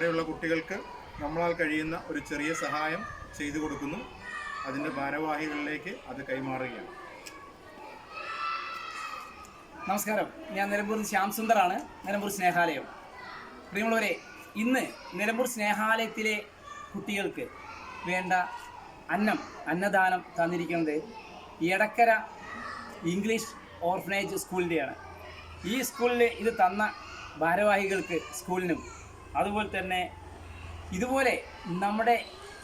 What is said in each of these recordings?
അവിടെയുള്ള കുട്ടികൾക്ക് നമ്മളാൽ കഴിയുന്ന ഒരു ചെറിയ സഹായം ചെയ്തു കൊടുക്കുന്നു. അതിൻ്റെ ഭാരവാഹികളിലേക്ക് അത് കൈമാറുകയാണ്. നമസ്കാരം, ഞാൻ നിലമ്പൂർ ശ്യാം സുന്ദറാണ്, നിലമ്പൂർ സ്നേഹാലയം. പ്രിയമുള്ളവരെ, ഇന്ന് നിലമ്പൂർ സ്നേഹാലയത്തിലെ കുട്ടികൾക്ക് വേണ്ട അന്നദാനം തന്നിരിക്കുന്നത് എടക്കര ഇംഗ്ലീഷ് ഓർഫനേജ് സ്കൂളിൻ്റെയാണ്. ഈ സ്കൂളിൽ ഇത് തന്ന ഭാരവാഹികൾക്ക്, സ്കൂളിനും, അതുപോലെ തന്നെ ഇതുപോലെ നമ്മുടെ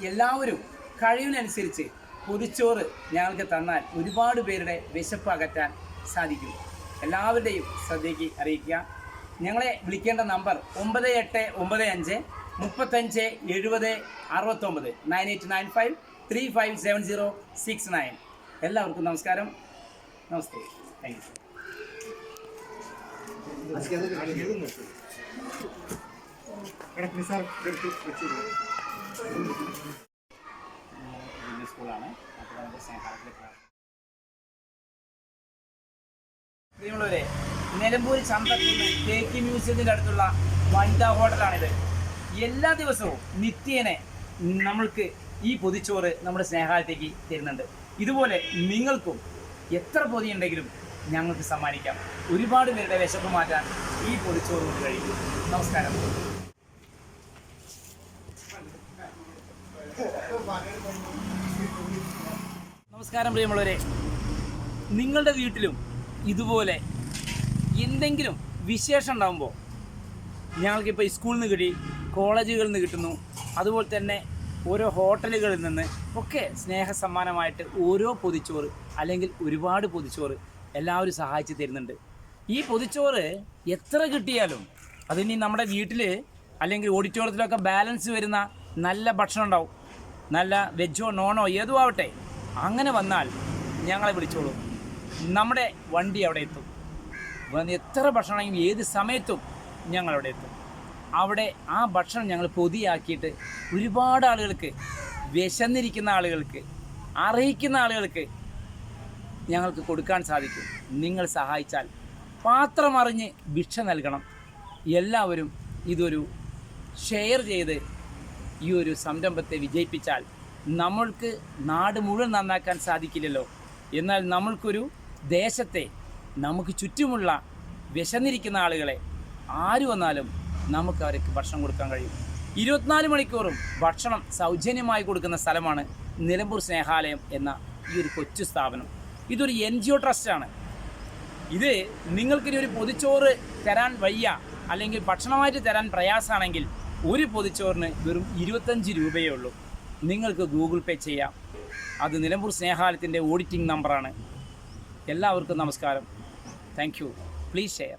എല്ലാവരും കഴിവിനനുസരിച്ച് പൊതിച്ചോറ് ഞങ്ങൾക്ക് തന്നാൽ ഒരുപാട് പേരുടെ വിശപ്പ് അകറ്റാൻ സാധിക്കും. എല്ലാവരുടെയും ശ്രദ്ധയ്ക്ക് അറിയിക്കുക. ഞങ്ങളെ വിളിക്കേണ്ട നമ്പർ 9895 35 70 69 9895 357069. എല്ലാവർക്കും നമസ്കാരം. നമസ്തേ. Thank you. സ്കൂളാണ്. പ്രിയമുള്ളവരെ, നിലമ്പൂർ ചന്തക്കുന്ന് തേക്കി മ്യൂസിയത്തിൻ്റെ അടുത്തുള്ള വനിതാ ഹോട്ടലാണിത്. എല്ലാ ദിവസവും നിത്യേന നമ്മൾക്ക് ഈ പൊതിച്ചോറ് നമ്മുടെ സ്നേഹാലയത്തേക്ക് തരുന്നുണ്ട്. ഇതുപോലെ നിങ്ങൾക്കും എത്ര പൊതിയുണ്ടെങ്കിലും ഞങ്ങൾക്ക് സമ്മാനിക്കാം. ഒരുപാട് പേരുടെ വിശപ്പ് മാറ്റാൻ ഈ പൊതിച്ചോറ് കൊണ്ട് കഴിയും. നമസ്കാരം. നമസ്കാരം പ്രിയമുള്ളവരെ, നിങ്ങളുടെ വീട്ടിലും ഇതുപോലെ എന്തെങ്കിലും വിശേഷം ഉണ്ടാകുമ്പോൾ, ഞങ്ങൾക്കിപ്പോൾ സ്കൂളിൽ നിന്ന് കിട്ടി, കോളേജുകളിൽ നിന്ന് കിട്ടുന്നു, അതുപോലെ തന്നെ ഓരോ ഹോട്ടലുകളിൽ നിന്ന് ഒക്കെ സ്നേഹസമ്മാനമായിട്ട് ഓരോ പൊതിച്ചോറ് അല്ലെങ്കിൽ ഒരുപാട് പൊതിച്ചോറ് എല്ലാവരും സഹായിച്ച് തരുന്നുണ്ട്. ഈ പൊതിച്ചോറ് എത്ര കിട്ടിയാലും അതിനി നമ്മുടെ വീട്ടിൽ അല്ലെങ്കിൽ ഓഡിറ്റോറിയത്തിലൊക്കെ ബാലൻസ് വരുന്ന നല്ല ഭക്ഷണം ഉണ്ടാവും. നല്ല വെജോ നോണോ ഏതോ ആവട്ടെ, അങ്ങനെ വന്നാൽ ഞങ്ങളെ വിളിച്ചോളൂ. നമ്മുടെ വണ്ടി അവിടെ എത്തും. എത്ര ഭക്ഷണമെങ്കിലും ഏത് സമയത്തും ഞങ്ങളവിടെ എത്തും. അവിടെ ആ ഭക്ഷണം ഞങ്ങൾ പൊതിയാക്കിയിട്ട് ഒരുപാട് ആളുകൾക്ക്, വിശന്നിരിക്കുന്ന ആളുകൾക്ക്, അർഹിക്കുന്ന ആളുകൾക്ക് ഞങ്ങൾക്ക് കൊടുക്കാൻ സാധിക്കും. നിങ്ങൾ സഹായിച്ചാൽ പാത്രമറിഞ്ഞ് ഭിക്ഷ നൽകണം. എല്ലാവരും ഇതൊരു ഷെയർ ചെയ്ത് ഈ ഒരു സംരംഭത്തെ വിജയിപ്പിച്ചാൽ നമ്മൾക്ക് നാട് മുഴുവൻ നന്നാക്കാൻ സാധിക്കില്ലല്ലോ. എന്നാൽ നമ്മൾക്കൊരു ദേശത്തെ, നമുക്ക് ചുറ്റുമുള്ള വിശന്നിരിക്കുന്ന ആളുകളെ ആര് വന്നാലും നമുക്ക് അവർക്ക് ഭക്ഷണം കൊടുക്കാൻ കഴിയും. 24 മണിക്കൂറും ഭക്ഷണം സൗജന്യമായി കൊടുക്കുന്ന സ്ഥലമാണ് നിലമ്പൂർ സ്നേഹാലയം എന്ന ഈ ഒരു കൊച്ചു സ്ഥാപനം. ഇതൊരു NGO ട്രസ്റ്റാണ്. ഇത് നിങ്ങൾക്കിനി ഒരു പൊതിച്ചോറ് തരാൻ വയ്യ, അല്ലെങ്കിൽ ഭക്ഷണമായിട്ട് തരാൻ പ്രയാസമാണെങ്കിൽ ഒരു പൊതിച്ചോറിന് വെറും 25 രൂപയേ ഉള്ളൂ. നിങ്ങൾക്ക് ഗൂഗിൾ പേ ചെയ്യാം. അത് നിലമ്പൂർ സ്നേഹാലയത്തിൻ്റെ ഓഡിറ്റിംഗ് നമ്പറാണ്. എല്ലാവർക്കും നമസ്കാരം. Thank you. Please share.